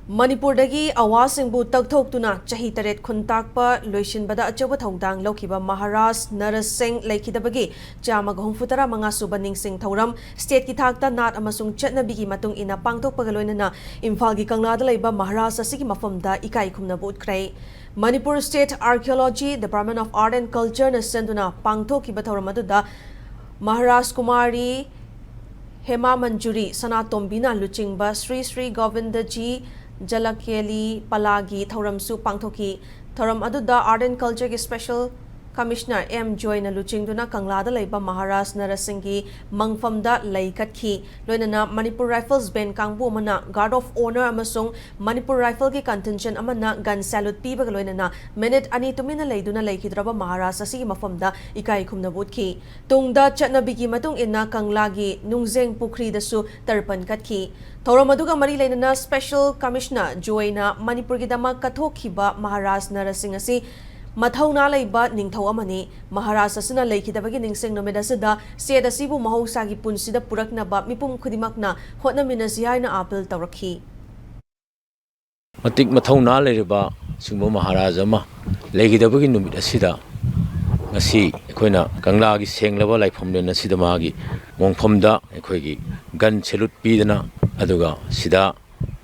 Manipurdagi awasingbu tagthoktuna chahi taret khuntakpa loisinbada achoba thodang lokhiba Maharaj Narasingh laikhidabagi chama gahumfutara manga suba ningsing thauram state ki thakta nat amasung chatnabigi matung ina pangthokpaga loinana Imphal gi kanglada laiba Maharaj asigi mafamda ikai khumna butkrai Manipur State Archaeology Department of Art and Culture na senduna pangthokhiba thauram aduda Maharaj Kumari Hema Manjuri Sanatombina Luchingba Sri Sri Govindaji Jalakeli Palagi Thoramsu Pangthoki Thoram Aduda Art and Culture ki Special Commissioner M. Joy na Luchingduna Kanglada Laiba Maharaj Narasingh Mangfamda Laikatki Loinana Manipur Rifles Band Kangbu Mana Guard of Honor Amasung Manipur Rifle ki contingent Amana Gun Salute Piba Loinana Minute Ani Tumina Laiduna Laikidraba Maharaj Asi Mafamda Ikai Kumna Budki Tungda Chatnabigi Matung Ina Kanglagi Nungzeng Pukri Dasu Tarpan Katki Thoramaduga Mari Lainana Special Commissioner Joy na Manipur Gidama Kathokiba Maharaj Narasingh Asi Mathauna laiba ningthau amani Maharaj asina laikhidabagi ningsing nomeda sida state asibu mahosagi punsida puraknaba mipum khudimakna hotnaminasi haina appeal tawrakhi Matik mathauna leriba sungbo Maharaj ama laikhidabagi numit asida ngasi ekhoina kanglagi senglaba laifamne nasida magi mongfamda ekhoigi gun salute pidana aduga sida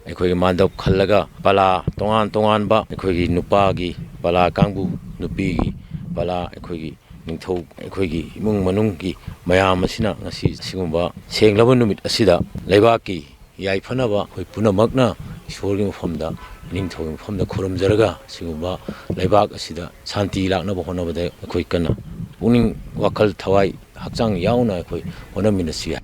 ekhoigi mandap khallaga pala tongan ba ekhoigi nupagi pala kangbu nupi pala ekhoigi ningthau ekhoigi imung manunggi mayam asina ngasi sigumba senglaba numit asida leibaki yaifanaba khoi punamakna ishorgi mafamda ningthau mafamda khurumjaraga sigumba leibak asida santi laknaba honabada ekhoi kana puning wakal thawai hakchang yauna ekhoi honaminasi